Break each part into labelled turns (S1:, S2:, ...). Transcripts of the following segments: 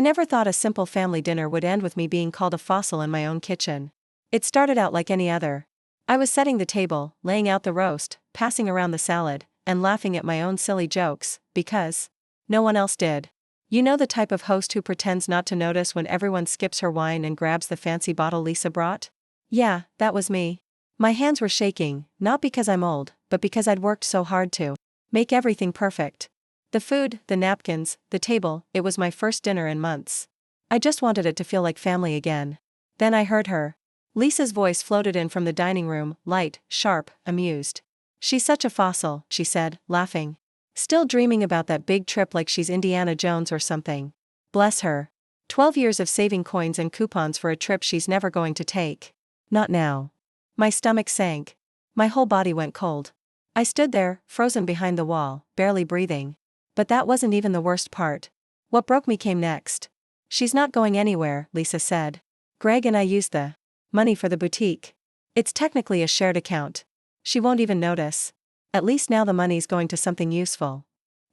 S1: never thought a simple family dinner would end with me being called a fossil in my own kitchen. It started out like any other. I was setting the table, laying out the roast, passing around the salad, and laughing at my own silly jokes, because no one else did. You know the type of host who pretends not to notice when everyone skips her wine and grabs the fancy bottle Lisa brought? Yeah, that was me. My hands were shaking, not because I'm old, but because I'd worked so hard to make everything perfect. The food, the napkins, the table, it was my first dinner in months. I just wanted it to feel like family again. Then I heard her. Lisa's voice floated in from the dining room, light, sharp, amused. "She's such a fossil," she said, laughing. "Still dreaming about that big trip like she's Indiana Jones or something. Bless her. 12 years of saving coins and coupons for a trip she's never going to take. Not now." My stomach sank. My whole body went cold. I stood there, frozen behind the wall, barely breathing. But that wasn't even the worst part. What broke me came next. "She's not going anywhere," Lisa said. "Greg and I used the money for the boutique. It's technically a shared account. She won't even notice. At least now the money's going to something useful."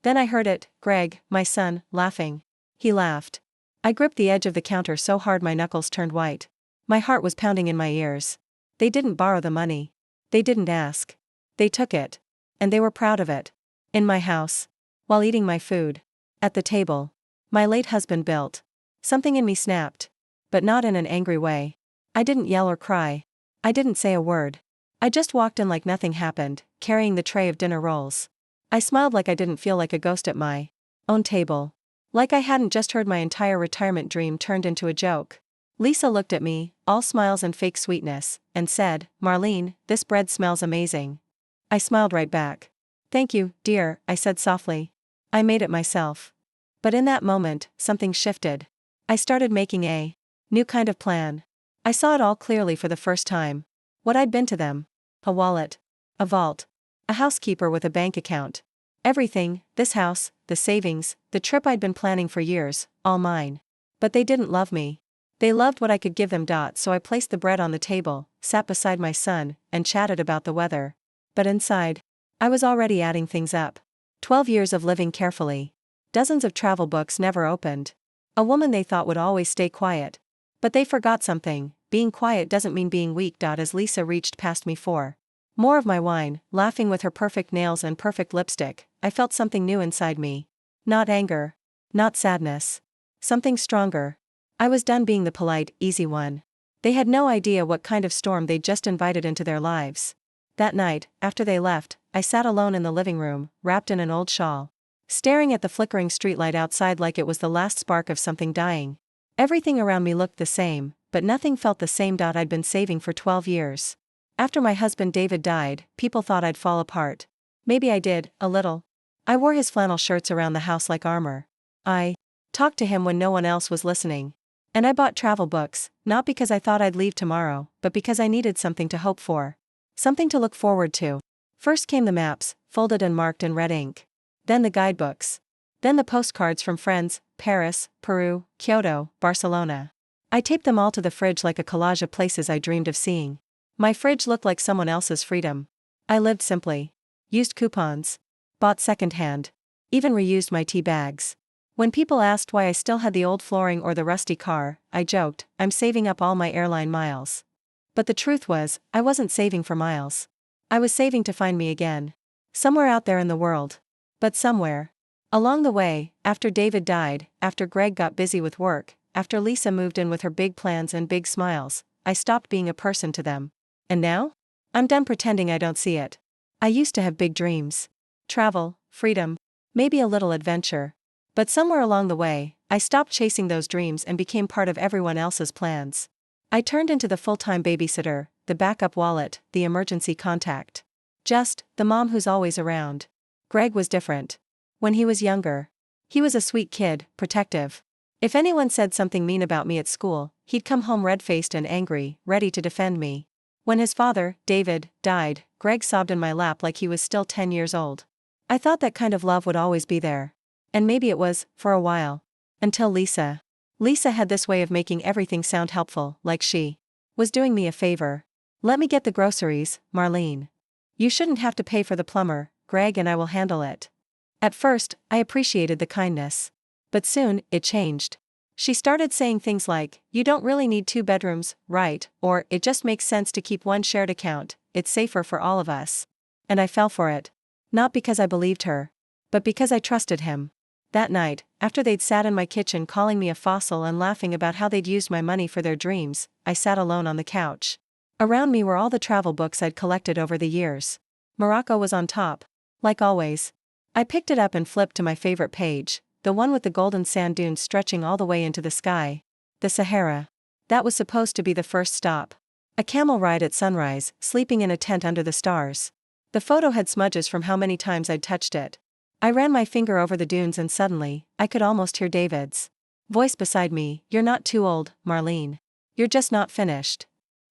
S1: Then I heard it, Greg, my son, laughing. He laughed. I gripped the edge of the counter so hard my knuckles turned white. My heart was pounding in my ears. They didn't borrow the money. They didn't ask. They took it. And they were proud of it. In my house. While eating my food. At the table. My late husband built. Something in me snapped. But not in an angry way. I didn't yell or cry. I didn't say a word. I just walked in like nothing happened, carrying the tray of dinner rolls. I smiled like I didn't feel like a ghost at my own table. Like I hadn't just heard my entire retirement dream turned into a joke. Lisa looked at me, all smiles and fake sweetness, and said, "Marlene, this bread smells amazing." I smiled right back. "Thank you, dear," I said softly. I made it myself. But in that moment, something shifted. I started making a new kind of plan. I saw it all clearly for the first time. What I'd been to them. A wallet. A vault. A housekeeper with a bank account. Everything, this house, the savings, the trip I'd been planning for years, all mine. But they didn't love me. They loved what I could give them. So I placed the bread on the table, sat beside my son, and chatted about the weather. But inside, I was already adding things up. 12 years of living carefully. Dozens of travel books never opened. A woman they thought would always stay quiet. But they forgot something. Being quiet doesn't mean being weak. As Lisa reached past me for more of my wine, laughing with her perfect nails and perfect lipstick, I felt something new inside me. Not anger. Not sadness. Something stronger. I was done being the polite, easy one. They had no idea what kind of storm they'd just invited into their lives. That night, after they left, I sat alone in the living room, wrapped in an old shawl. Staring at the flickering streetlight outside like it was the last spark of something dying. Everything around me looked the same, but nothing felt the same. I'd been saving for 12 years. After my husband David died, people thought I'd fall apart. Maybe I did, a little. I wore his flannel shirts around the house like armor. I talked to him when no one else was listening. And I bought travel books, not because I thought I'd leave tomorrow, but because I needed something to hope for. Something to look forward to. First came the maps, folded and marked in red ink. Then the guidebooks. Then the postcards from friends, Paris, Peru, Kyoto, Barcelona. I taped them all to the fridge like a collage of places I dreamed of seeing. My fridge looked like someone else's freedom. I lived simply. Used coupons. Bought secondhand. Even reused my tea bags. When people asked why I still had the old flooring or the rusty car, I joked, "I'm saving up all my airline miles." But the truth was, I wasn't saving for miles. I was saving to find me again. Somewhere out there in the world. But somewhere. Along the way, after David died, after Greg got busy with work, after Lisa moved in with her big plans and big smiles, I stopped being a person to them. And now? I'm done pretending I don't see it. I used to have big dreams. Travel, freedom, maybe a little adventure. But somewhere along the way, I stopped chasing those dreams and became part of everyone else's plans. I turned into the full-time babysitter, the backup wallet, the emergency contact. Just, the mom who's always around. Greg was different. When he was younger. He was a sweet kid, protective. If anyone said something mean about me at school, he'd come home red-faced and angry, ready to defend me. When his father, David, died, Greg sobbed in my lap like he was still 10 years old. I thought that kind of love would always be there. And maybe it was, for a while. Until Lisa. Lisa had this way of making everything sound helpful, like she was doing me a favor. "Let me get the groceries, Marlene. You shouldn't have to pay for the plumber, Greg and I will handle it." At first, I appreciated the kindness. But soon, it changed. She started saying things like, "You don't really need 2 bedrooms, right?" Or, "It just makes sense to keep one shared account, it's safer for all of us." And I fell for it. Not because I believed her, but because I trusted him. That night, after they'd sat in my kitchen calling me a fossil and laughing about how they'd used my money for their dreams, I sat alone on the couch. Around me were all the travel books I'd collected over the years. Morocco was on top. Like always. I picked it up and flipped to my favorite page, the one with the golden sand dunes stretching all the way into the sky. The Sahara. That was supposed to be the first stop. A camel ride at sunrise, sleeping in a tent under the stars. The photo had smudges from how many times I'd touched it. I ran my finger over the dunes and suddenly, I could almost hear David's voice beside me. "You're not too old, Marlene. You're just not finished."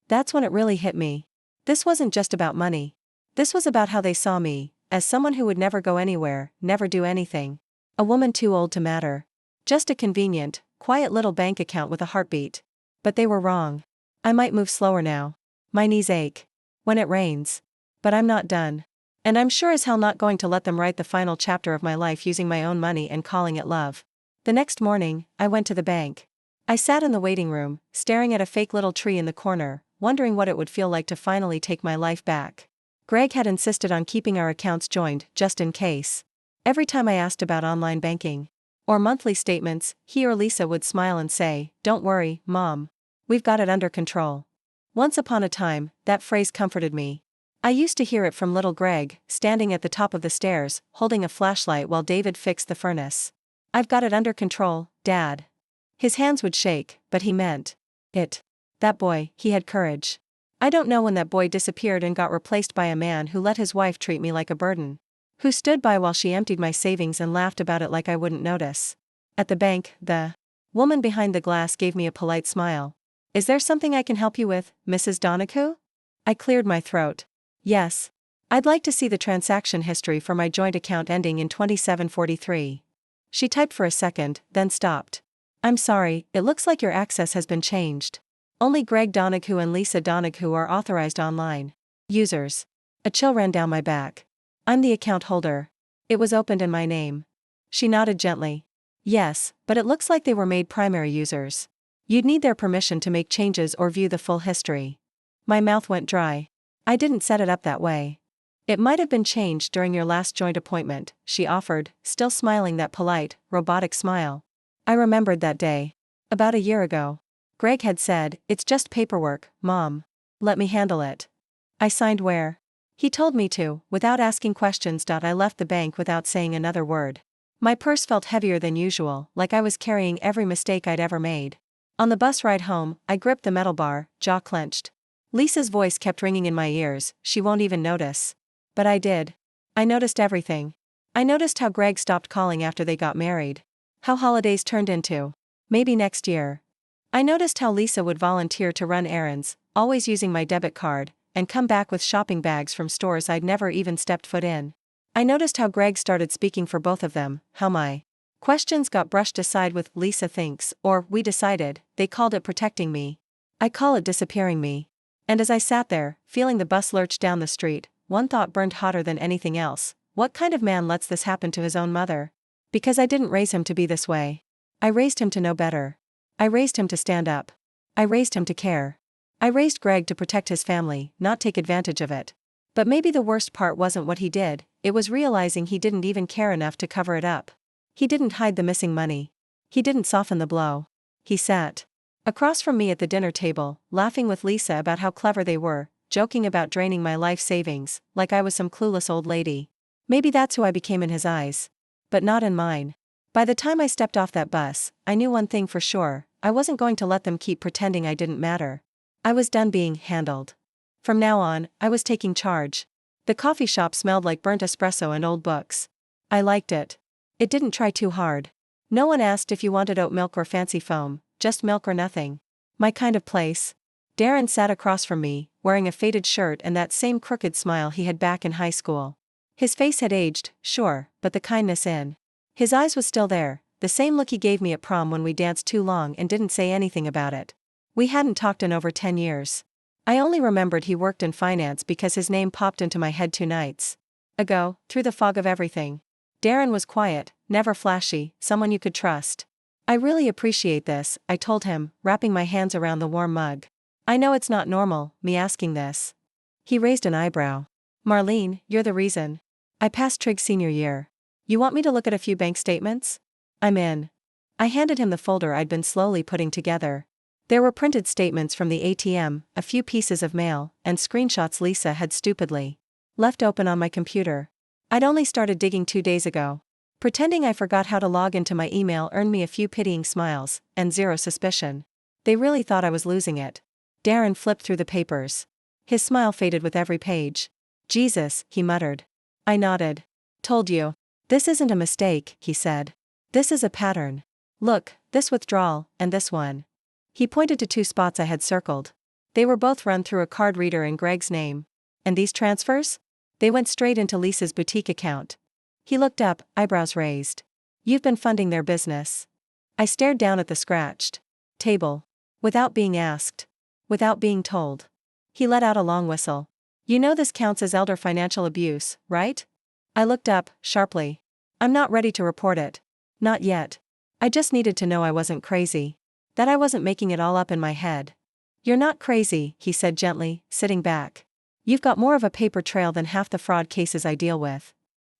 S1: That's when it really hit me. This wasn't just about money. This was about how they saw me, as someone who would never go anywhere, never do anything. A woman too old to matter. Just a convenient, quiet little bank account with a heartbeat. But they were wrong. I might move slower now. My knees ache. When it rains. But I'm not done. And I'm sure as hell not going to let them write the final chapter of my life using my own money and calling it love. The next morning, I went to the bank. I sat in the waiting room, staring at a fake little tree in the corner, wondering what it would feel like to finally take my life back. Greg had insisted on keeping our accounts joined, just in case. Every time I asked about online banking or monthly statements, he or Lisa would smile and say, "Don't worry, Mom. We've got it under control." Once upon a time, that phrase comforted me. I used to hear it from little Greg, standing at the top of the stairs, holding a flashlight while David fixed the furnace. "I've got it under control, Dad." His hands would shake, but he meant it. That boy, he had courage. I don't know when that boy disappeared and got replaced by a man who let his wife treat me like a burden. Who stood by while she emptied my savings and laughed about it like I wouldn't notice. At the bank, the woman behind the glass gave me a polite smile. "Is there something I can help you with, Mrs. Donoghue?" I cleared my throat. "Yes. I'd like to see the transaction history for my joint account ending in 2743. She typed for a second, then stopped. "I'm sorry, it looks like your access has been changed. Only Greg Donoghue and Lisa Donoghue are authorized online users." A chill ran down my back. "I'm the account holder. It was opened in my name." She nodded gently. "Yes, but it looks like they were made primary users. You'd need their permission to make changes or view the full history." My mouth went dry. "I didn't set it up that way." "It might have been changed during your last joint appointment," she offered, still smiling that polite, robotic smile. I remembered that day. About a year ago. Greg had said, "It's just paperwork, Mom. Let me handle it." I signed where he told me to, without asking questions. I left the bank without saying another word. My purse felt heavier than usual, like I was carrying every mistake I'd ever made. On the bus ride home, I gripped the metal bar, jaw clenched. Lisa's voice kept ringing in my ears, "She won't even notice." But I did. I noticed everything. I noticed how Greg stopped calling after they got married. How holidays turned into maybe next year. I noticed how Lisa would volunteer to run errands, always using my debit card, and come back with shopping bags from stores I'd never even stepped foot in. I noticed how Greg started speaking for both of them, how my questions got brushed aside with "Lisa thinks," or "we decided." They called it protecting me. I call it disappearing me. And as I sat there, feeling the bus lurch down the street, one thought burned hotter than anything else. What kind of man lets this happen to his own mother? Because I didn't raise him to be this way. I raised him to know better. I raised him to stand up. I raised him to care. I raised Greg to protect his family, not take advantage of it. But maybe the worst part wasn't what he did, it was realizing he didn't even care enough to cover it up. He didn't hide the missing money. He didn't soften the blow. He sat across from me at the dinner table, laughing with Lisa about how clever they were, joking about draining my life savings, like I was some clueless old lady. Maybe that's who I became in his eyes. But not in mine. By the time I stepped off that bus, I knew one thing for sure, I wasn't going to let them keep pretending I didn't matter. I was done being handled. From now on, I was taking charge. The coffee shop smelled like burnt espresso and old books. I liked it. It didn't try too hard. No one asked if you wanted oat milk or fancy foam, just milk or nothing. My kind of place. Darren sat across from me, wearing a faded shirt and that same crooked smile he had back in high school. His face had aged, sure, but the kindness in his eyes was still there, the same look he gave me at prom when we danced too long and didn't say anything about it. We hadn't talked in over 10 years. I only remembered he worked in finance because his name popped into my head 2 nights ago, through the fog of everything. Darren was quiet, never flashy, someone you could trust. I really appreciate this, I told him, wrapping my hands around the warm mug. I know it's not normal, me asking this. He raised an eyebrow. Marlene, you're the reason. I passed trig senior year. You want me to look at a few bank statements? I'm in. I handed him the folder I'd been slowly putting together. There were printed statements from the ATM, a few pieces of mail, and screenshots Lisa had stupidly left open on my computer. I'd only started digging 2 days ago. Pretending I forgot how to log into my email earned me a few pitying smiles, and zero suspicion. They really thought I was losing it. Darren flipped through the papers. His smile faded with every page. Jesus, he muttered. I nodded. Told you. This isn't a mistake, he said. This is a pattern. Look, this withdrawal, and this one. He pointed to 2 spots I had circled. They were both run through a card reader in Greg's name. And these transfers? They went straight into Lisa's boutique account. He looked up, eyebrows raised. You've been funding their business. I stared down at the scratched table. Without being asked. Without being told. He let out a long whistle. You know this counts as elder financial abuse, right? I looked up, sharply. I'm not ready to report it. Not yet. I just needed to know I wasn't crazy. That I wasn't making it all up in my head. You're not crazy, he said gently, sitting back. You've got more of a paper trail than half the fraud cases I deal with.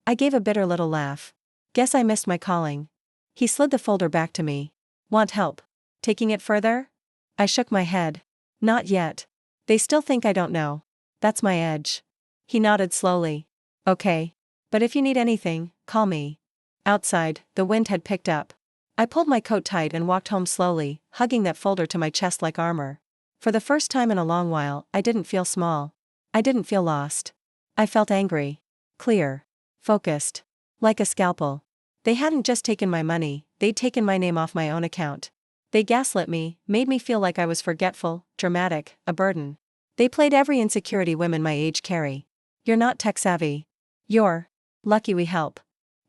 S1: I gave a bitter little laugh. Guess I missed my calling. He slid the folder back to me. Want help taking it further? I shook my head. Not yet. They still think I don't know. That's my edge. He nodded slowly. Okay. But if you need anything, call me. Outside, the wind had picked up. I pulled my coat tight and walked home slowly, hugging that folder to my chest like armor. For the first time in a long while, I didn't feel small. I didn't feel lost. I felt angry. Clear. Focused. Like a scalpel. They hadn't just taken my money, they'd taken my name off my own account. They gaslit me, made me feel like I was forgetful, dramatic, a burden. They played every insecurity women my age carry. You're not tech savvy. You're lucky we help.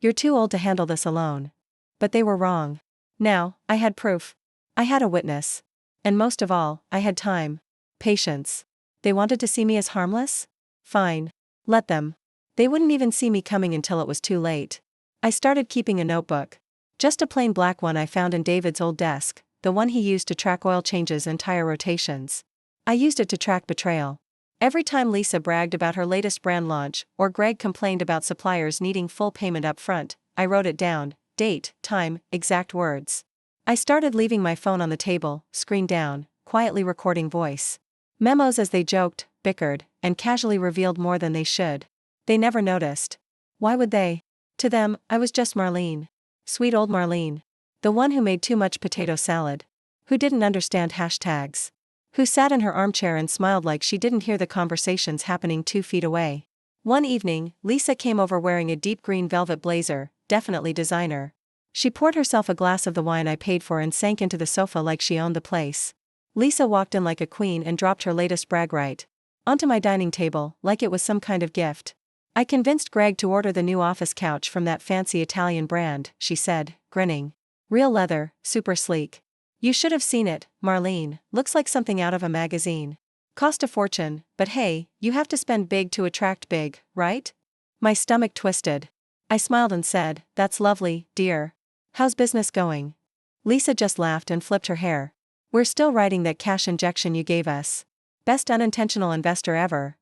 S1: You're too old to handle this alone. But they were wrong. Now, I had proof. I had a witness. And most of all, I had time. Patience. They wanted to see me as harmless? Fine. Let them. They wouldn't even see me coming until it was too late. I started keeping a notebook. Just a plain black one I found in David's old desk, the one he used to track oil changes and tire rotations. I used it to track betrayal. Every time Lisa bragged about her latest brand launch, or Greg complained about suppliers needing full payment up front, I wrote it down, date, time, exact words. I started leaving my phone on the table, screen down, quietly recording voice memos as they joked, bickered, and casually revealed more than they should. They never noticed. Why would they? To them, I was just Marlene. Sweet old Marlene. The one who made too much potato salad. Who didn't understand hashtags. Who sat in her armchair and smiled like she didn't hear the conversations happening 2 feet away. One evening, Lisa came over wearing a deep green velvet blazer, definitely designer. She poured herself a glass of the wine I paid for and sank into the sofa like she owned the place. Lisa walked in like a queen and dropped her latest brag right onto my dining table, like it was some kind of gift. I convinced Greg to order the new office couch from that fancy Italian brand, she said, grinning. Real leather, super sleek. You should have seen it, Marlene, looks like something out of a magazine. Cost a fortune, but hey, you have to spend big to attract big, right? My stomach twisted. I smiled and said, that's lovely, dear. How's business going? Lisa just laughed and flipped her hair. We're still riding that cash injection you gave us. Best unintentional investor ever.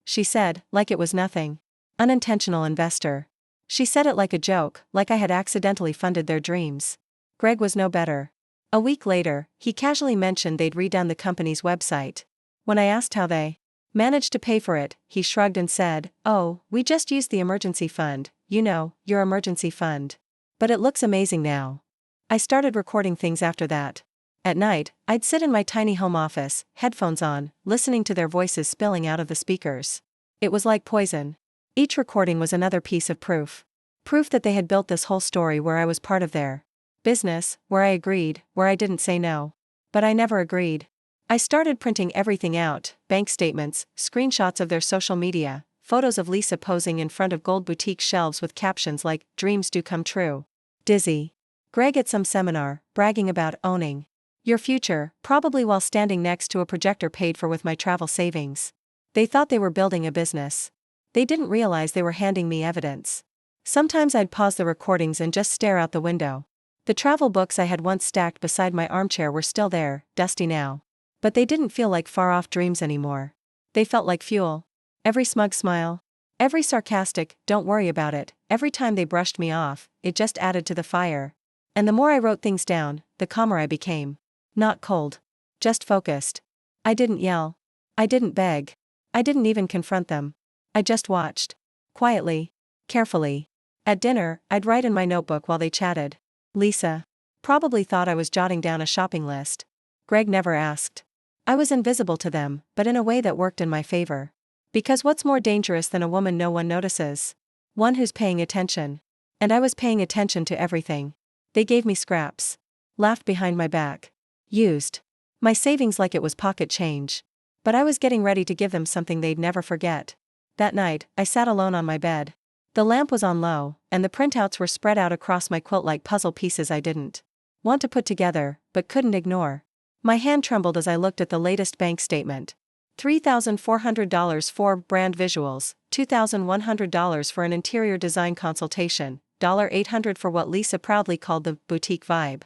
S1: She said, like it was nothing. Unintentional investor. She said it like a joke, like I had accidentally funded their dreams. Greg was no better. A week later, he casually mentioned they'd redone the company's website. When I asked how they managed to pay for it, he shrugged and said, oh, we just used the emergency fund, you know, your emergency fund. But it looks amazing now. I started recording things after that. At night, I'd sit in my tiny home office, headphones on, listening to their voices spilling out of the speakers. It was like poison. Each recording was another piece of proof. Proof that they had built this whole story where I was part of their business, where I agreed, where I didn't say no. But I never agreed. I started printing everything out, bank statements, screenshots of their social media, photos of Lisa posing in front of gold boutique shelves with captions like, dreams do come true. Dizzy. Greg at some seminar, bragging about owning your future, probably while standing next to a projector paid for with my travel savings. They thought they were building a business. They didn't realize they were handing me evidence. Sometimes I'd pause the recordings and just stare out the window. The travel books I had once stacked beside my armchair were still there, dusty now. But they didn't feel like far-off dreams anymore. They felt like fuel. Every smug smile, every sarcastic, "don't worry about it," every time they brushed me off, it just added to the fire. And the more I wrote things down, the calmer I became. Not cold. Just focused. I didn't yell. I didn't beg. I didn't even confront them. I just watched. Quietly. Carefully. At dinner, I'd write in my notebook while they chatted. Lisa probably thought I was jotting down a shopping list. Greg never asked. I was invisible to them, but in a way that worked in my favor. Because what's more dangerous than a woman no one notices? One who's paying attention. And I was paying attention to everything. They gave me scraps. Laughed behind my back. Used my savings like it was pocket change. But I was getting ready to give them something they'd never forget. That night, I sat alone on my bed. The lamp was on low, and the printouts were spread out across my quilt like puzzle pieces I didn't want to put together, but couldn't ignore. My hand trembled as I looked at the latest bank statement. $3,400 for brand visuals, $2,100 for an interior design consultation, $800 for what Lisa proudly called the boutique vibe.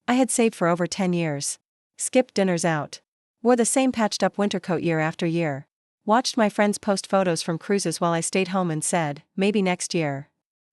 S1: I had saved for over 10 years. Skipped dinners out. Wore the same patched-up winter coat year after year. Watched my friends post photos from cruises while I stayed home and said, maybe next year.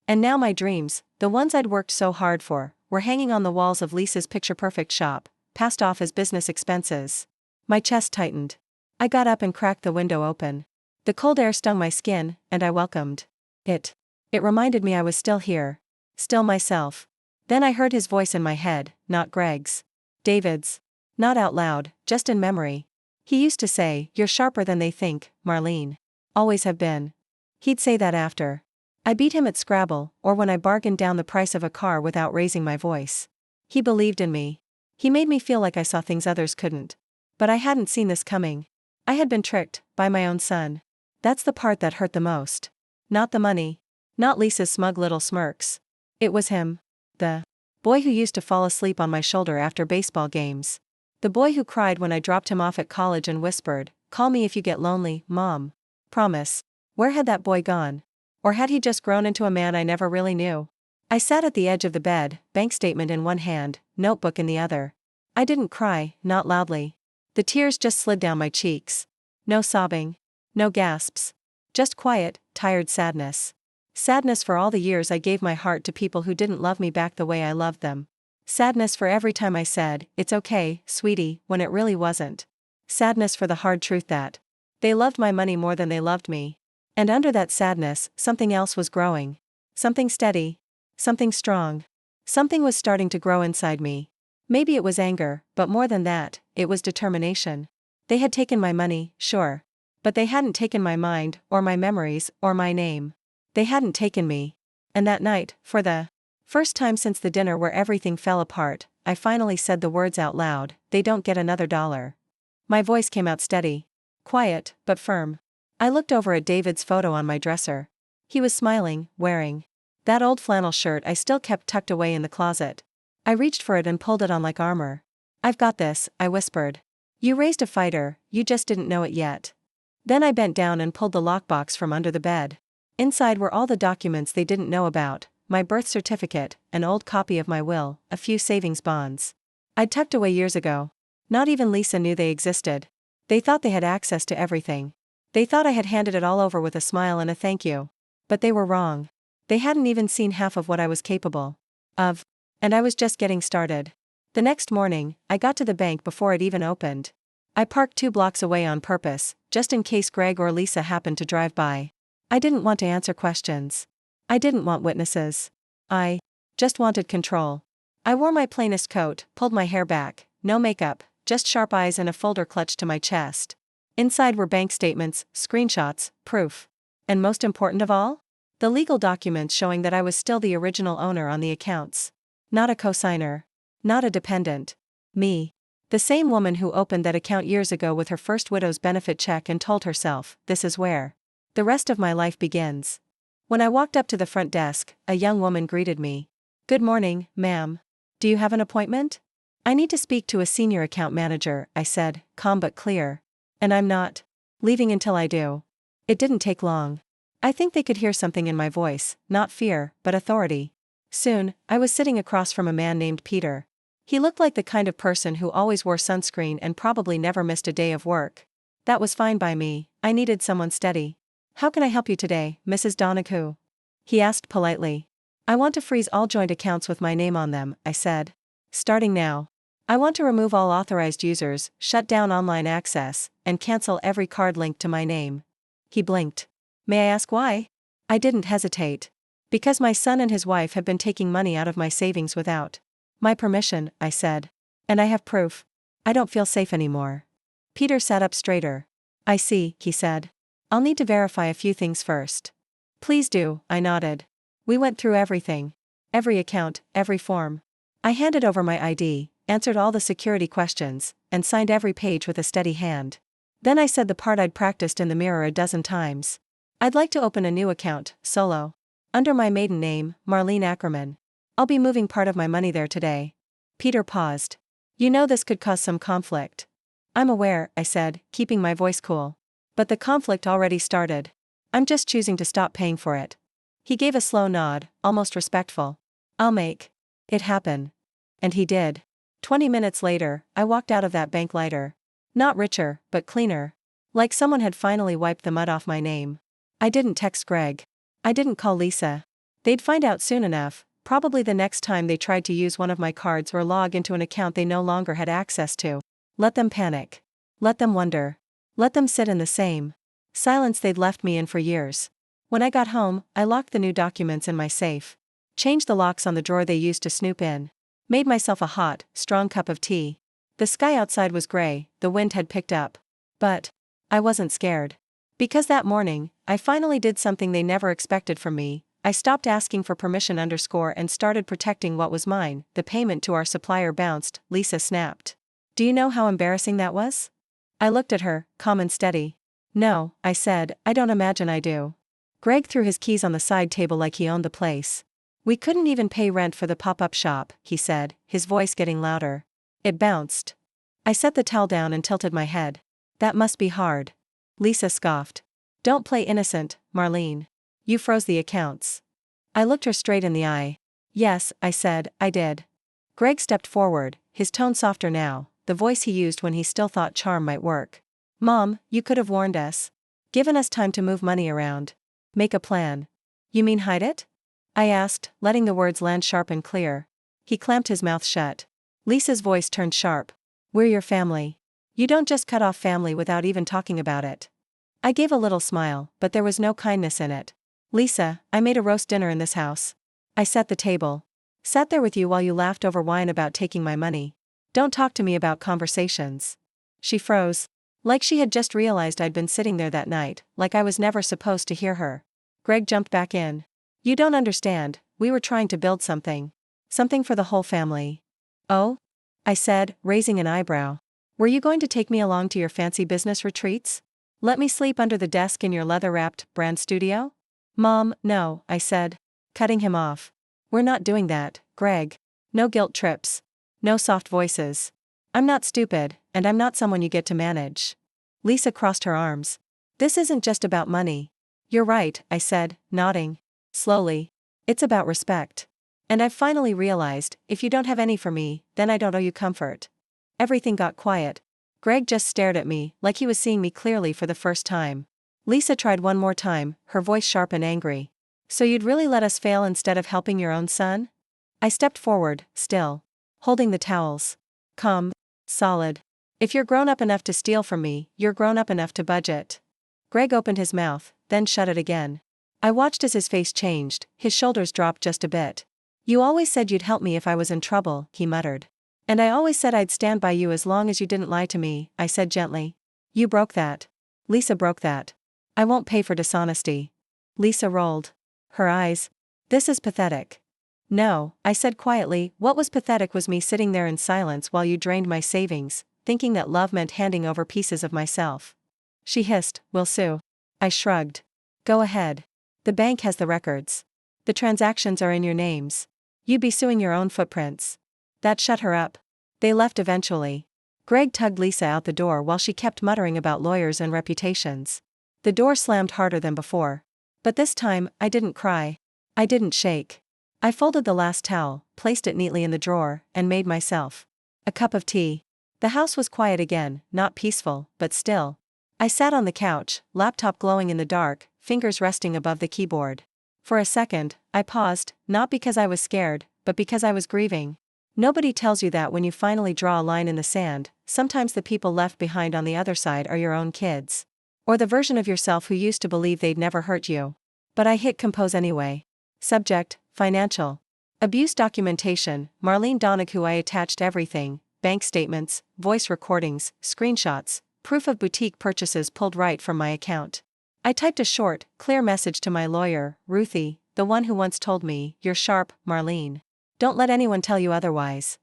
S1: And now my dreams, the ones I'd worked so hard for, were hanging on the walls of Lisa's picture-perfect shop, passed off as business expenses. My chest tightened. I got up and cracked the window open. The cold air stung my skin, and I welcomed it. It reminded me I was still here. Still myself. Then I heard his voice in my head, not Greg's. David's. Not out loud, just in memory. He used to say, "You're sharper than they think, Marlene. Always have been." He'd say that after I beat him at Scrabble, or when I bargained down the price of a car without raising my voice. He believed in me. He made me feel like I saw things others couldn't. But I hadn't seen this coming. I had been tricked, by my own son. That's the part that hurt the most. Not the money. Not Lisa's smug little smirks. It was him. The boy who used to fall asleep on my shoulder after baseball games. The boy who cried when I dropped him off at college and whispered, "Call me if you get lonely, Mom. Promise." Where had that boy gone? Or had he just grown into a man I never really knew? I sat at the edge of the bed, bank statement in one hand, notebook in the other. I didn't cry, not loudly. The tears just slid down my cheeks. No sobbing. No gasps. Just quiet, tired sadness. Sadness for all the years I gave my heart to people who didn't love me back the way I loved them. Sadness for every time I said, "It's okay, sweetie," when it really wasn't. Sadness for the hard truth that they loved my money more than they loved me. And under that sadness, something else was growing. Something steady. Something strong. Something was starting to grow inside me. Maybe it was anger, but more than that, it was determination. They had taken my money, sure. But they hadn't taken my mind, or my memories, or my name. They hadn't taken me. And that night, for the first time since the dinner where everything fell apart, I finally said the words out loud, "They don't get another dollar." My voice came out steady. Quiet, but firm. I looked over at David's photo on my dresser. He was smiling, wearing that old flannel shirt I still kept tucked away in the closet. I reached for it and pulled it on like armor. "I've got this," I whispered. "You raised a fighter, you just didn't know it yet." Then I bent down and pulled the lockbox from under the bed. Inside were all the documents they didn't know about. My birth certificate, an old copy of my will, a few savings bonds. I'd tucked away years ago. Not even Lisa knew they existed. They thought they had access to everything. They thought I had handed it all over with a smile and a thank you. But they were wrong. They hadn't even seen half of what I was capable of. And I was just getting started. The next morning, I got to the bank before it even opened. I parked 2 blocks away on purpose, just in case Greg or Lisa happened to drive by. I didn't want to answer questions. I didn't want witnesses. I just wanted control. I wore my plainest coat, pulled my hair back, no makeup, just sharp eyes and a folder clutched to my chest. Inside were bank statements, screenshots, proof. And most important of all? The legal documents showing that I was still the original owner on the accounts. Not a cosigner. Not a dependent. Me. The same woman who opened that account years ago with her first widow's benefit check and told herself, "This is where the rest of my life begins." When I walked up to the front desk, a young woman greeted me. "Good morning, ma'am. Do you have an appointment?" "I need to speak to a senior account manager," I said, calm but clear. "And I'm not leaving until I do." It didn't take long. I think they could hear something in my voice, not fear, but authority. Soon, I was sitting across from a man named Peter. He looked like the kind of person who always wore sunscreen and probably never missed a day of work. That was fine by me, I needed someone steady. "How can I help you today, Mrs. Donahue?" he asked politely. "I want to freeze all joint accounts with my name on them," I said. "Starting now. I want to remove all authorized users, shut down online access, and cancel every card linked to my name." He blinked. "May I ask why?" I didn't hesitate. "Because my son and his wife have been taking money out of my savings without my permission," I said. "And I have proof. I don't feel safe anymore." Peter sat up straighter. "I see," he said. "I'll need to verify a few things first." "Please do," I nodded. We went through everything. Every account, every form. I handed over my ID, answered all the security questions, and signed every page with a steady hand. Then I said the part I'd practiced in the mirror a dozen times. "I'd like to open a new account, solo. Under my maiden name, Marlene Ackerman. I'll be moving part of my money there today." Peter paused. "You know this could cause some conflict." "I'm aware," I said, keeping my voice cool. "But the conflict already started. I'm just choosing to stop paying for it." He gave a slow nod, almost respectful. "I'll make it happen." And he did. 20 minutes later, I walked out of that bank lighter. Not richer, but cleaner. Like someone had finally wiped the mud off my name. I didn't text Greg. I didn't call Lisa. They'd find out soon enough, probably the next time they tried to use one of my cards or log into an account they no longer had access to. Let them panic. Let them wonder. Let them sit in the same silence they'd left me in for years. When I got home, I locked the new documents in my safe. Changed the locks on the drawer they used to snoop in. Made myself a hot, strong cup of tea. The sky outside was gray, the wind had picked up. But I wasn't scared. Because that morning, I finally did something they never expected from me. I stopped asking for permission and started protecting what was mine. The payment to our supplier bounced, Lisa snapped. "Do you know how embarrassing that was?" I looked at her, calm and steady. "No," I said, "I don't imagine I do." Greg threw his keys on the side table like he owned the place. "We couldn't even pay rent for the pop-up shop," he said, his voice getting louder. It bounced. I set the towel down and tilted my head. "That must be hard." Lisa scoffed. "Don't play innocent, Marlene. You froze the accounts." I looked her straight in the eye. "Yes," I said, "I did." Greg stepped forward, his tone softer now, the voice he used when he still thought charm might work. "Mom, you could have warned us. Given us time to move money around. Make a plan." "You mean hide it?" I asked, letting the words land sharp and clear. He clamped his mouth shut. Lisa's voice turned sharp. "We're your family. You don't just cut off family without even talking about it." I gave a little smile, but there was no kindness in it. "Lisa, I made a roast dinner in this house. I set the table. Sat there with you while you laughed over wine about taking my money. Don't talk to me about conversations." She froze. Like she had just realized I'd been sitting there that night, like I was never supposed to hear her. Greg jumped back in. "You don't understand, we were trying to build something. Something for the whole family." "Oh?" I said, raising an eyebrow. "Were you going to take me along to your fancy business retreats? Let me sleep under the desk in your leather-wrapped brand studio?" "Mom, no," I said, cutting him off. "We're not doing that, Greg. No guilt trips. No soft voices. I'm not stupid, and I'm not someone you get to manage." Lisa crossed her arms. "This isn't just about money." "You're right," I said, nodding. Slowly. "It's about respect. And I've finally realized, if you don't have any for me, then I don't owe you comfort." Everything got quiet. Greg just stared at me, like he was seeing me clearly for the first time. Lisa tried one more time, her voice sharp and angry. "So you'd really let us fail instead of helping your own son?" I stepped forward, still holding the towels. Calm. Solid. "If you're grown up enough to steal from me, you're grown up enough to budget." Greg opened his mouth, then shut it again. I watched as his face changed, his shoulders dropped just a bit. "You always said you'd help me if I was in trouble," he muttered. "And I always said I'd stand by you as long as you didn't lie to me," I said gently. "You broke that." Lisa broke that. "I won't pay for dishonesty." Lisa rolled her eyes. "This is pathetic." "No," I said quietly, "what was pathetic was me sitting there in silence while you drained my savings, thinking that love meant handing over pieces of myself." She hissed, "We'll sue." I shrugged. "Go ahead. The bank has the records. The transactions are in your names. You'd be suing your own footprints." That shut her up. They left eventually. Greg tugged Lisa out the door while she kept muttering about lawyers and reputations. The door slammed harder than before. But this time, I didn't cry. I didn't shake. I folded the last towel, placed it neatly in the drawer, and made myself a cup of tea. The house was quiet again, not peaceful, but still. I sat on the couch, laptop glowing in the dark, fingers resting above the keyboard. For a second, I paused, not because I was scared, but because I was grieving. Nobody tells you that when you finally draw a line in the sand, sometimes the people left behind on the other side are your own kids. Or the version of yourself who used to believe they'd never hurt you. But I hit compose anyway. Subject, financial abuse documentation, Marlene Donahue. I attached everything: bank statements, voice recordings, screenshots, proof of boutique purchases pulled right from my account. I typed a short, clear message to my lawyer, Ruthie, the one who once told me, "You're sharp, Marlene. Don't let anyone tell you otherwise."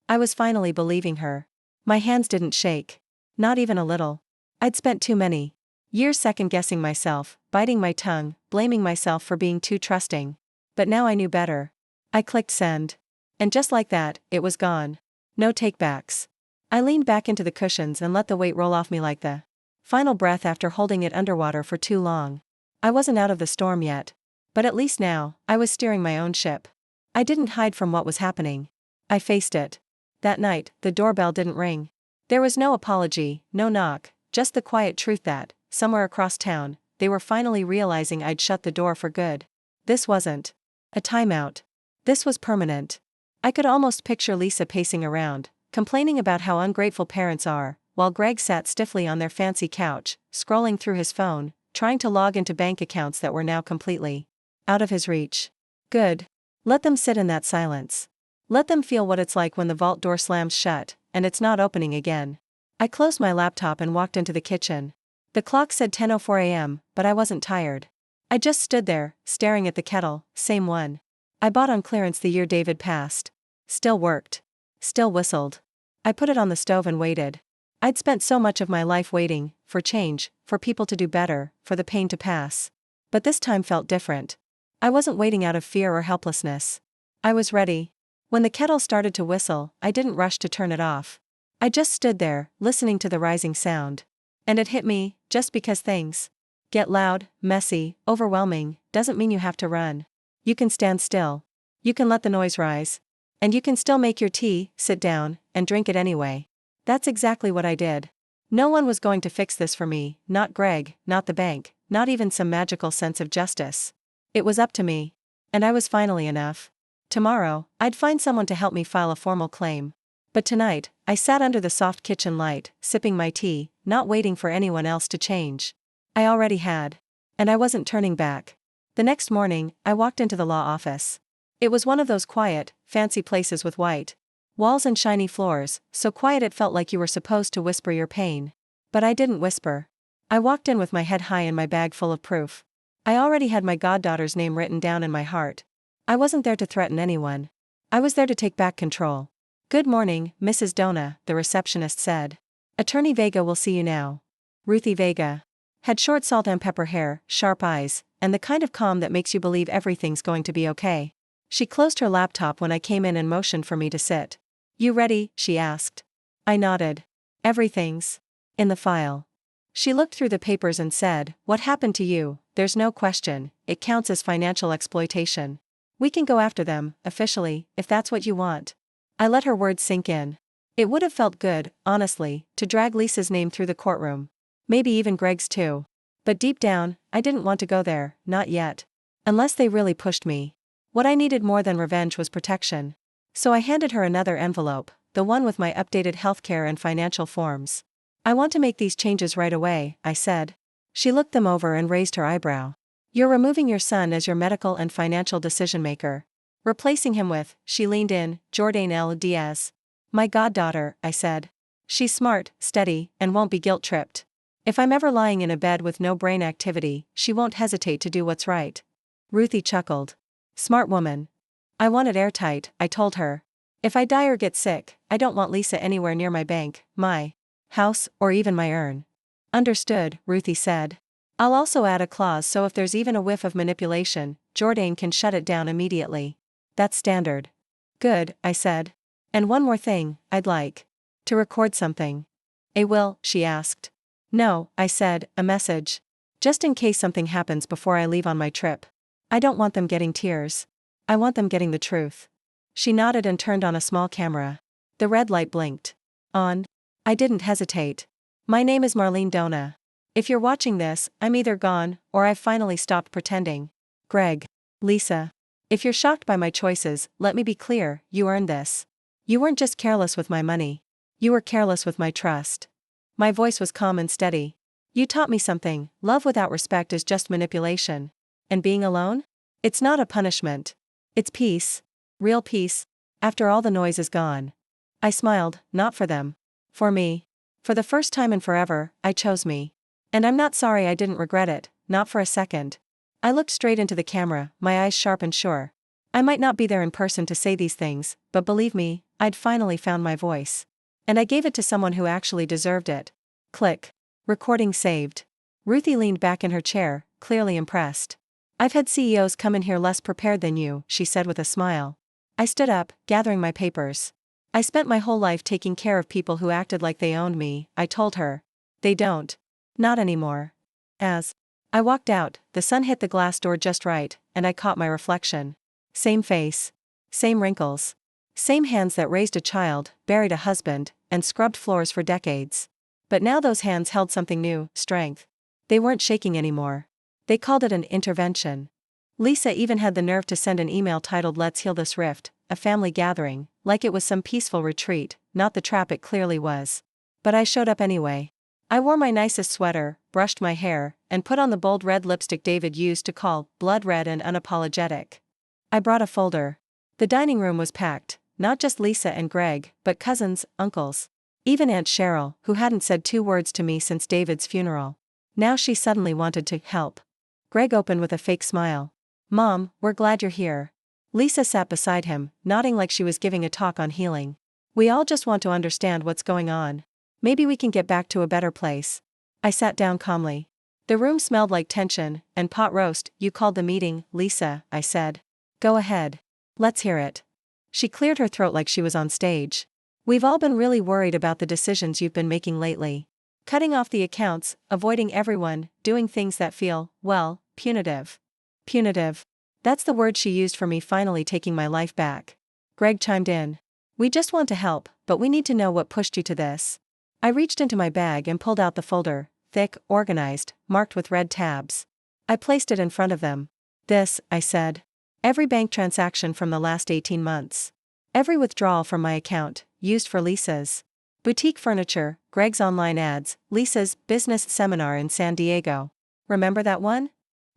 S1: I was finally believing her. My hands didn't shake. Not even a little. I'd spent too many years second-guessing myself, biting my tongue, blaming myself for being too trusting. But now I knew better. I clicked send. And just like that, it was gone. No takebacks. I leaned back into the cushions and let the weight roll off me like the final breath after holding it underwater for too long. I wasn't out of the storm yet. But at least now, I was steering my own ship. I didn't hide from what was happening. I faced it. That night, the doorbell didn't ring. There was no apology, no knock, just the quiet truth that, somewhere across town, they were finally realizing I'd shut the door for good. This wasn't a timeout. This was permanent. I could almost picture Lisa pacing around, complaining about how ungrateful parents are, while Greg sat stiffly on their fancy couch, scrolling through his phone, trying to log into bank accounts that were now completely out of his reach. Good. Let them sit in that silence. Let them feel what it's like when the vault door slams shut, and it's not opening again. I closed my laptop and walked into the kitchen. The clock said 10:04 a.m., but I wasn't tired. I just stood there, staring at the kettle, same one I bought on clearance the year David passed. Still worked. Still whistled. I put it on the stove and waited. I'd spent so much of my life waiting, for change, for people to do better, for the pain to pass. But this time felt different. I wasn't waiting out of fear or helplessness. I was ready. When the kettle started to whistle, I didn't rush to turn it off. I just stood there, listening to the rising sound. And it hit me, just because things get loud, messy, overwhelming, doesn't mean you have to run. You can stand still. You can let the noise rise. And you can still make your tea, sit down, and drink it anyway. That's exactly what I did. No one was going to fix this for me, not Greg, not the bank, not even some magical sense of justice. It was up to me. And I was finally enough. Tomorrow, I'd find someone to help me file a formal claim. But tonight, I sat under the soft kitchen light, sipping my tea, not waiting for anyone else to change. I already had. And I wasn't turning back. The next morning, I walked into the law office. It was one of those quiet, fancy places with white walls and shiny floors, so quiet it felt like you were supposed to whisper your pain. But I didn't whisper. I walked in with my head high and my bag full of proof. I already had my goddaughter's name written down in my heart. I wasn't there to threaten anyone. I was there to take back control. "Good morning, Mrs. Dona," the receptionist said. "Attorney Vega will see you now." Ruthie Vega had short salt and pepper hair, sharp eyes, and the kind of calm that makes you believe everything's going to be okay. She closed her laptop when I came in and motioned for me to sit. "You ready?" she asked. I nodded. "Everything's in the file." She looked through the papers and said, "What happened to you? There's no question, it counts as financial exploitation. We can go after them, officially, if that's what you want." I let her words sink in. It would have felt good, honestly, to drag Lisa's name through the courtroom. Maybe even Greg's too. But deep down, I didn't want to go there, not yet. Unless they really pushed me. What I needed more than revenge was protection. So I handed her another envelope, the one with my updated healthcare and financial forms. "I want to make these changes right away," I said. She looked them over and raised her eyebrow. "You're removing your son as your medical and financial decision-maker. Replacing him with," she leaned in, "Jordan L. Diaz." "My goddaughter," I said. "She's smart, steady, and won't be guilt-tripped. If I'm ever lying in a bed with no brain activity, she won't hesitate to do what's right." Ruthie chuckled. "Smart woman." "I want it airtight," I told her. "If I die or get sick, I don't want Lisa anywhere near my bank, my house, or even my urn." "Understood," Ruthie said. "I'll also add a clause so if there's even a whiff of manipulation, Jordan can shut it down immediately." "That's standard." "Good," I said. "And one more thing, I'd like to record something." "A will?" she asked. "No," I said, "a message. Just in case something happens before I leave on my trip. I don't want them getting tears." I want them getting the truth. She nodded and turned on a small camera. The red light blinked. On. I didn't hesitate. My name is Marlene Dona. If you're watching this, I'm either gone, or I've finally stopped pretending. Greg. Lisa. If you're shocked by my choices, let me be clear, you earned this. You weren't just careless with my money. You were careless with my trust. My voice was calm and steady. You taught me something: love without respect is just manipulation. And being alone? It's not a punishment. It's peace. Real peace. After all the noise is gone. I smiled, not for them. For me. For the first time in forever, I chose me. And I'm not sorry I didn't regret it, not for a second. I looked straight into the camera, my eyes sharp and sure. I might not be there in person to say these things, but believe me, I'd finally found my voice. And I gave it to someone who actually deserved it. Click. Recording saved. Ruthie leaned back in her chair, clearly impressed. I've had CEOs come in here less prepared than you, she said with a smile. I stood up, gathering my papers. I spent my whole life taking care of people who acted like they owned me, I told her. They don't. Not anymore. As I walked out, the sun hit the glass door just right, and I caught my reflection. Same face. Same wrinkles. Same hands that raised a child, buried a husband, and scrubbed floors for decades. But now those hands held something new: strength. They weren't shaking anymore. They called it an intervention. Lisa even had the nerve to send an email titled "Let's Heal This Rift," a family gathering, like it was some peaceful retreat, not the trap it clearly was. But I showed up anyway. I wore my nicest sweater, brushed my hair, and put on the bold red lipstick David used to call blood red and unapologetic. I brought a folder. The dining room was packed, not just Lisa and Greg, but cousins, uncles. Even Aunt Cheryl, who hadn't said 2 words to me since David's funeral. Now she suddenly wanted to help. Greg opened with a fake smile. Mom, we're glad you're here. Lisa sat beside him, nodding like she was giving a talk on healing. We all just want to understand what's going on. Maybe we can get back to a better place. I sat down calmly. The room smelled like tension and pot roast. You called the meeting, Lisa, I said. Go ahead. Let's hear it. She cleared her throat like she was on stage. We've all been really worried about the decisions you've been making lately. Cutting off the accounts, avoiding everyone, doing things that feel, well, punitive. Punitive. That's the word she used for me finally taking my life back. Greg chimed in. We just want to help, but we need to know what pushed you to this. I reached into my bag and pulled out the folder, thick, organized, marked with red tabs. I placed it in front of them. This, I said. Every bank transaction from the last 18 months. Every withdrawal from my account, used for Lisa's boutique furniture, Greg's online ads, Lisa's business seminar in San Diego. Remember that one?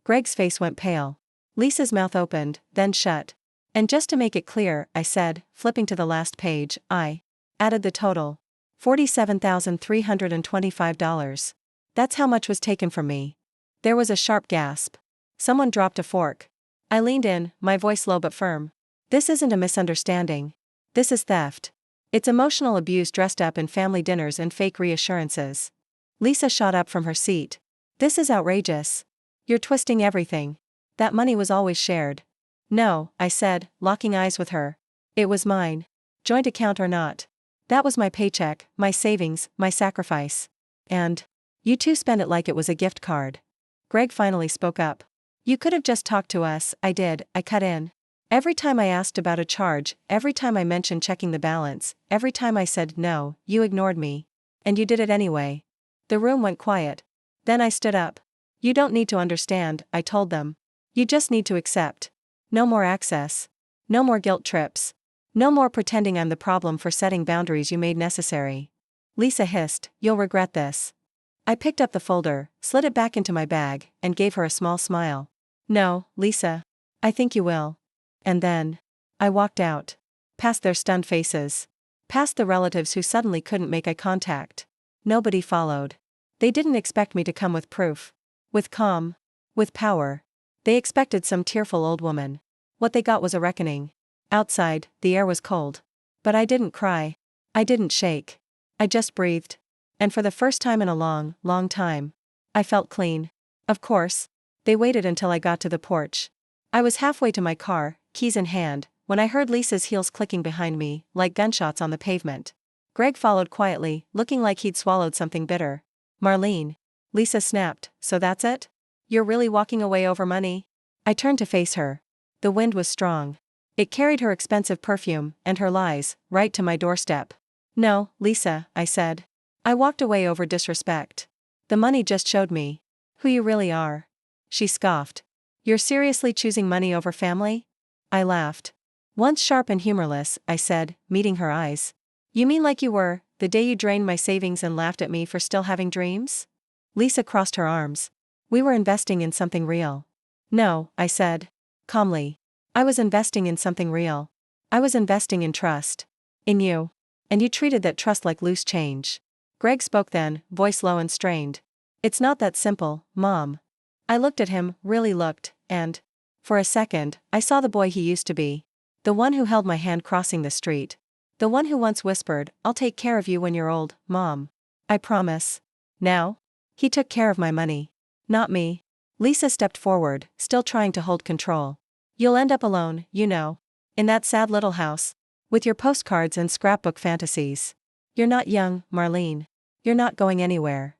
S1: Greg's face went pale. Lisa's mouth opened, then shut. And just to make it clear, I said, flipping to the last page, I added the total. $47,325. That's how much was taken from me. There was a sharp gasp. Someone dropped a fork. I leaned in, my voice low but firm. This isn't a misunderstanding. This is theft. It's emotional abuse dressed up in family dinners and fake reassurances. Lisa shot up from her seat. This is outrageous. You're twisting everything. That money was always shared. No, I said, locking eyes with her. It was mine. Joint account or not. That was my paycheck, my savings, my sacrifice. And you two spent it like it was a gift card. Greg finally spoke up. You could have just talked to us. I did, I cut in. Every time I asked about a charge, every time I mentioned checking the balance, every time I said no, you ignored me. And you did it anyway. The room went quiet. Then I stood up. You don't need to understand, I told them. You just need to accept. No more access. No more guilt trips. No more pretending I'm the problem for setting boundaries you made necessary. Lisa hissed, you'll regret this. I picked up the folder, slid it back into my bag, and gave her a small smile. No, Lisa. I think you will. And then I walked out. Past their stunned faces. Past the relatives who suddenly couldn't make eye contact. Nobody followed. They didn't expect me to come with proof. With calm. With power. They expected some tearful old woman. What they got was a reckoning. Outside, the air was cold. But I didn't cry. I didn't shake. I just breathed. And for the first time in a long, long time, I felt clean. Of course. They waited until I got to the porch. I was halfway to my car, keys in hand, when I heard Lisa's heels clicking behind me, like gunshots on the pavement. Greg followed quietly, looking like he'd swallowed something bitter. Marlene. Lisa snapped, so that's it? You're really walking away over money? I turned to face her. The wind was strong. It carried her expensive perfume and her lies right to my doorstep. "No, Lisa," I said. I walked away over disrespect. "The money just showed me who you really are." She scoffed. "You're seriously choosing money over family?" I laughed. "Once sharp and humorless," I said, meeting her eyes. "You mean like you were, the day you drained my savings and laughed at me for still having dreams?" Lisa crossed her arms. "We were investing in something real." "No," I said calmly. "I was investing in something real. I was investing in trust. In you. And you treated that trust like loose change." Greg spoke then, voice low and strained. "It's not that simple, Mom." I looked at him, really looked, and for a second, I saw the boy he used to be. The one who held my hand crossing the street. The one who once whispered, "I'll take care of you when you're old, Mom. I promise." Now? He took care of my money. Not me. Lisa stepped forward, still trying to hold control. "You'll end up alone, you know. In that sad little house. With your postcards and scrapbook fantasies. You're not young, Marlene. You're not going anywhere."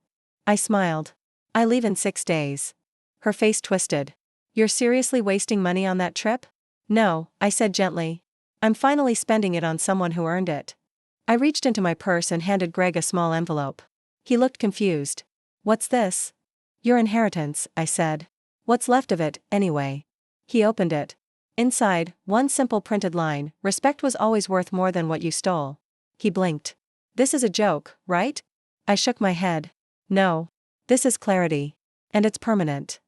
S1: I smiled. "I leave in 6 days." Her face twisted. "You're seriously wasting money on that trip?" "No," I said gently. "I'm finally spending it on someone who earned it." I reached into my purse and handed Greg a small envelope. He looked confused. "What's this?" "Your inheritance," I said. "What's left of it, anyway." He opened it. Inside, one simple printed line: "Respect was always worth more than what you stole." He blinked. "This is a joke, right?" I shook my head. "No. This is clarity. And it's permanent."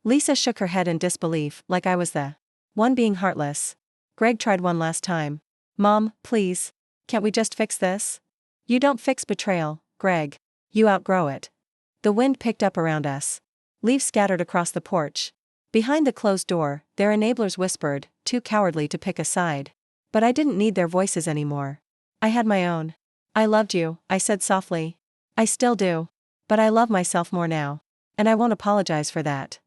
S1: Lisa shook her head in disbelief, like I was the one being heartless. Greg tried one last time. "Mom, please. Can't we just fix this?" "You don't fix betrayal, Greg. You outgrow it." The wind picked up around us. Leaves scattered across the porch. Behind the closed door, their enablers whispered, too cowardly to pick a side. But I didn't need their voices anymore. I had my own. "I loved you," I said softly. "I still do. But I love myself more now. And I won't apologize for that."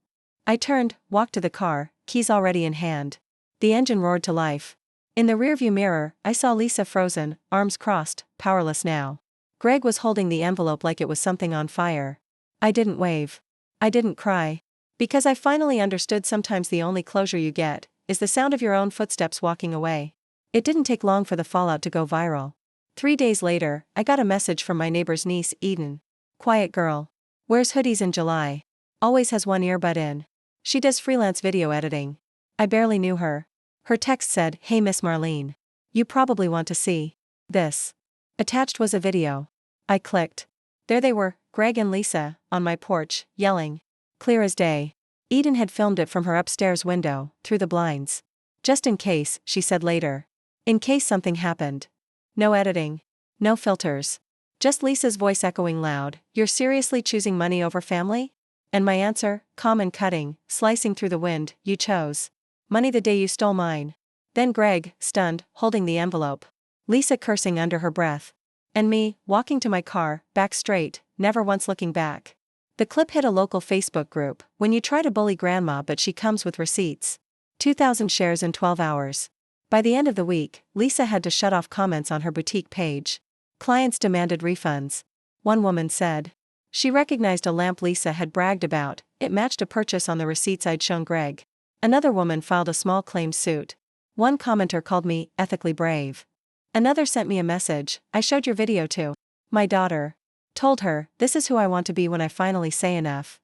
S1: I turned, walked to the car, keys already in hand. The engine roared to life. In the rearview mirror, I saw Lisa frozen, arms crossed, powerless now. Greg was holding the envelope like it was something on fire. I didn't wave. I didn't cry. Because I finally understood sometimes the only closure you get is the sound of your own footsteps walking away. It didn't take long for the fallout to go viral. 3 days later, I got a message from my neighbor's niece, Eden. "Quiet girl. Wears hoodies in July. Always has one earbud in. She does freelance video editing." I barely knew her. Her text said, "Hey Miss Marlene. You probably want to see this." Attached was a video. I clicked. There they were, Greg and Lisa, on my porch, yelling. Clear as day. Eden had filmed it from her upstairs window, through the blinds. "Just in case," she said later. "In case something happened." No editing. No filters. Just Lisa's voice echoing loud, "You're seriously choosing money over family?" And my answer, calm and cutting, slicing through the wind, "You chose money the day you stole mine." Then Greg, stunned, holding the envelope. Lisa cursing under her breath. And me, walking to my car, back straight, never once looking back. The clip hit a local Facebook group, "When you try to bully grandma but she comes with receipts." 2,000 shares in 12 hours. By the end of the week, Lisa had to shut off comments on her boutique page. Clients demanded refunds. One woman said she recognized a lamp Lisa had bragged about, it matched a purchase on the receipts I'd shown Greg. Another woman filed a small claims suit. One commenter called me ethically brave. Another sent me a message, "I showed your video to my daughter. Told her, this is who I want to be when I finally say enough."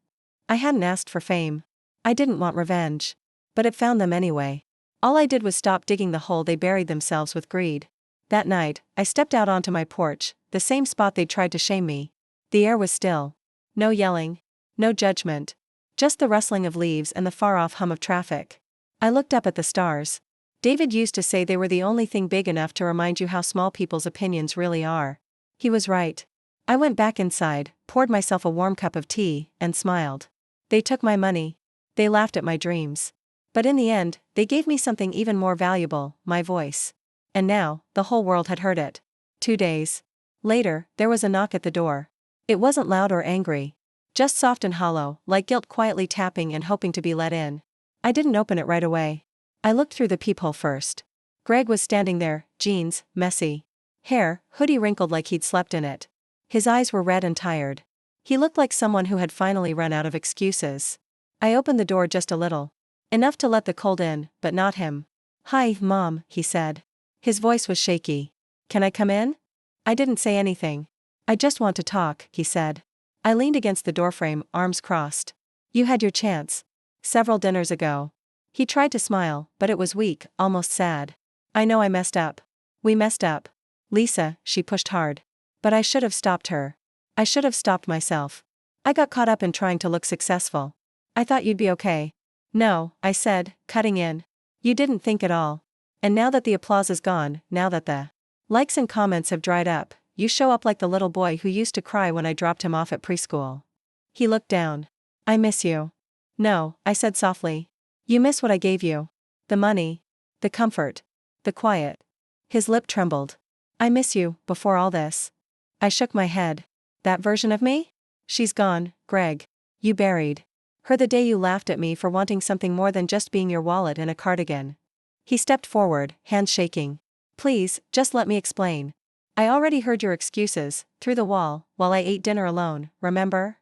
S1: I hadn't asked for fame. I didn't want revenge. But it found them anyway. All I did was stop digging the hole they buried themselves with greed. That night, I stepped out onto my porch, the same spot they'd tried to shame me. The air was still. No yelling. No judgment. Just the rustling of leaves and the far-off hum of traffic. I looked up at the stars. David used to say they were the only thing big enough to remind you how small people's opinions really are. He was right. I went back inside, poured myself a warm cup of tea, and smiled. They took my money. They laughed at my dreams. But in the end, they gave me something even more valuable, my voice. And now, the whole world had heard it. 2 days later, there was a knock at the door. It wasn't loud or angry. Just soft and hollow, like guilt quietly tapping and hoping to be let in. I didn't open it right away. I looked through the peephole first. Greg was standing there, jeans, messy. Hair, hoodie wrinkled like he'd slept in it. His eyes were red and tired. He looked like someone who had finally run out of excuses. I opened the door just a little. Enough to let the cold in, but not him. "Hi, Mom," he said. His voice was shaky. "Can I come in?" I didn't say anything. "I just want to talk," he said. I leaned against the doorframe, arms crossed. "You had your chance. Several dinners ago." He tried to smile, but it was weak, almost sad. "I know I messed up. We messed up. Lisa," she pushed hard. "But I should have stopped her. I should have stopped myself. I got caught up in trying to look successful. I thought you'd be okay." "No," I said, cutting in. "You didn't think at all. And now that the applause is gone, now that the likes and comments have dried up, you show up like the little boy who used to cry when I dropped him off at preschool." He looked down. "I miss you." "No," I said softly. "You miss what I gave you. The money. The comfort. The quiet." His lip trembled. "I miss you, before all this." I shook my head. "That version of me? She's gone, Greg. You buried her the day you laughed at me for wanting something more than just being your wallet and a cardigan." He stepped forward, hands shaking. "Please, just let me explain. I already heard your excuses, through the wall, while I ate dinner alone, remember?"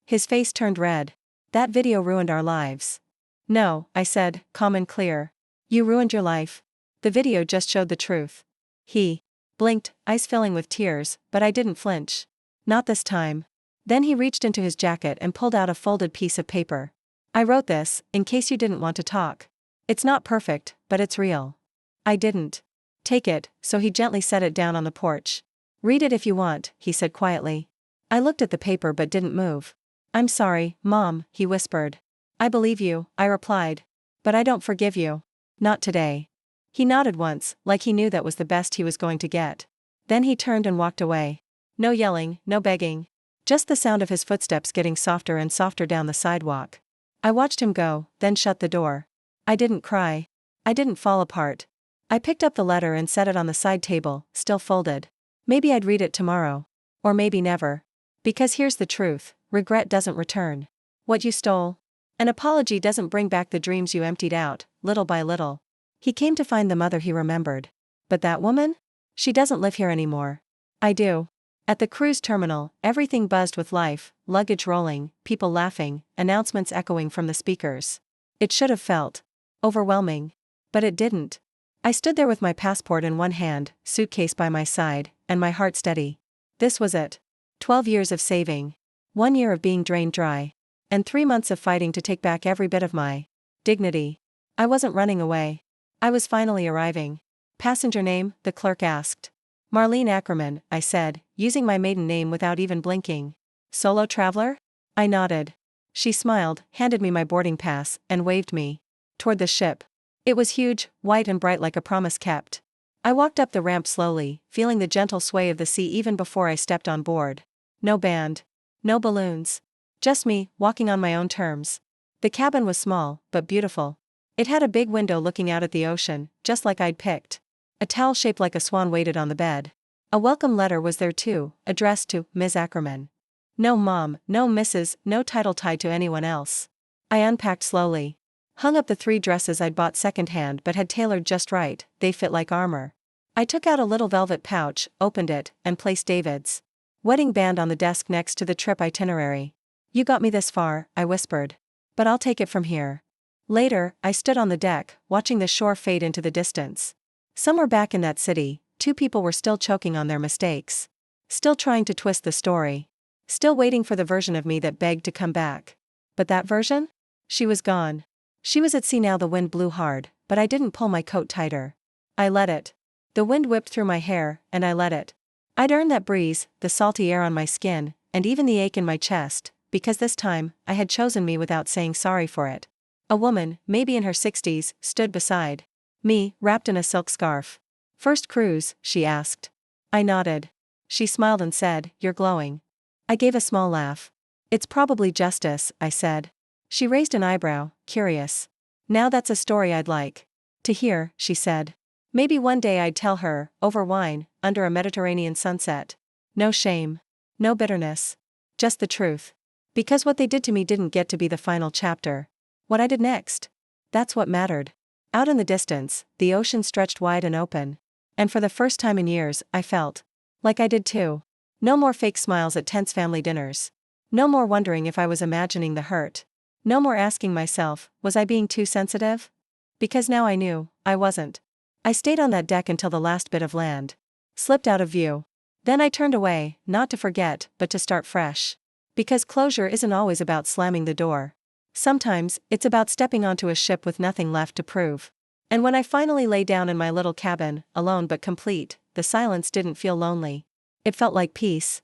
S1: His face turned red. "That video ruined our lives." "No," I said, calm and clear. "You ruined your life. The video just showed the truth." He blinked, eyes filling with tears, but I didn't flinch. Not this time. Then he reached into his jacket and pulled out a folded piece of paper. "I wrote this, in case you didn't want to talk. It's not perfect, but it's real." I didn't. "Take it," so he gently set it down on the porch. "Read it if you want," he said quietly. I looked at the paper but didn't move. "I'm sorry, Mom," he whispered. "I believe you," I replied. "But I don't forgive you. Not today." He nodded once, like he knew that was the best he was going to get. Then he turned and walked away. No yelling, no begging. Just the sound of his footsteps getting softer and softer down the sidewalk. I watched him go, then shut the door. I didn't cry. I didn't fall apart. I picked up the letter and set it on the side table, still folded. Maybe I'd read it tomorrow. Or maybe never. Because here's the truth, regret doesn't return what you stole. An apology doesn't bring back the dreams you emptied out, little by little. He came to find the mother he remembered. But that woman? She doesn't live here anymore. I do. At the cruise terminal, everything buzzed with life, luggage rolling, people laughing, announcements echoing from the speakers. It should have felt overwhelming. But it didn't. I stood there with my passport in one hand, suitcase by my side, and my heart steady. This was it. 12 years of saving. 1 year of being drained dry. And 3 months of fighting to take back every bit of my dignity. I wasn't running away. I was finally arriving. "Passenger name?" the clerk asked. "Marlene Ackerman," I said, using my maiden name without even blinking. "Solo traveler?" I nodded. She smiled, handed me my boarding pass, and waved me toward the ship. It was huge, white and bright like a promise kept. I walked up the ramp slowly, feeling the gentle sway of the sea even before I stepped on board. No band. No balloons. Just me, walking on my own terms. The cabin was small, but beautiful. It had a big window looking out at the ocean, just like I'd picked. A towel shaped like a swan waited on the bed. A welcome letter was there too, addressed to Ms. Ackerman. No Mom, no Mrs., no title tied to anyone else. I unpacked slowly. Hung up the 3 dresses I'd bought secondhand but had tailored just right, they fit like armor. I took out a little velvet pouch, opened it, and placed David's wedding band on the desk next to the trip itinerary. "You got me this far," I whispered. "But I'll take it from here." Later, I stood on the deck, watching the shore fade into the distance. Somewhere back in that city, 2 people were still choking on their mistakes. Still trying to twist the story. Still waiting for the version of me that begged to come back. But that version? She was gone. She was at sea now. The wind blew hard, but I didn't pull my coat tighter. I let it. The wind whipped through my hair, and I let it. I'd earned that breeze, the salty air on my skin, and even the ache in my chest, because this time, I had chosen me without saying sorry for it. A woman, maybe in her 60s, stood beside me, wrapped in a silk scarf. "First cruise?" she asked. I nodded. She smiled and said, "You're glowing." I gave a small laugh. "It's probably justice," I said. She raised an eyebrow, curious. "Now that's a story I'd like to hear," she said. "Maybe one day I'd tell her, over wine, under a Mediterranean sunset. No shame. No bitterness. Just the truth. Because what they did to me didn't get to be the final chapter. What I did next. That's what mattered." Out in the distance, the ocean stretched wide and open. And for the first time in years, I felt like I did too. No more fake smiles at tense family dinners. No more wondering if I was imagining the hurt. No more asking myself, was I being too sensitive? Because now I knew, I wasn't. I stayed on that deck until the last bit of land slipped out of view. Then I turned away, not to forget, but to start fresh. Because closure isn't always about slamming the door. Sometimes, it's about stepping onto a ship with nothing left to prove. And when I finally lay down in my little cabin, alone but complete, the silence didn't feel lonely. It felt like peace.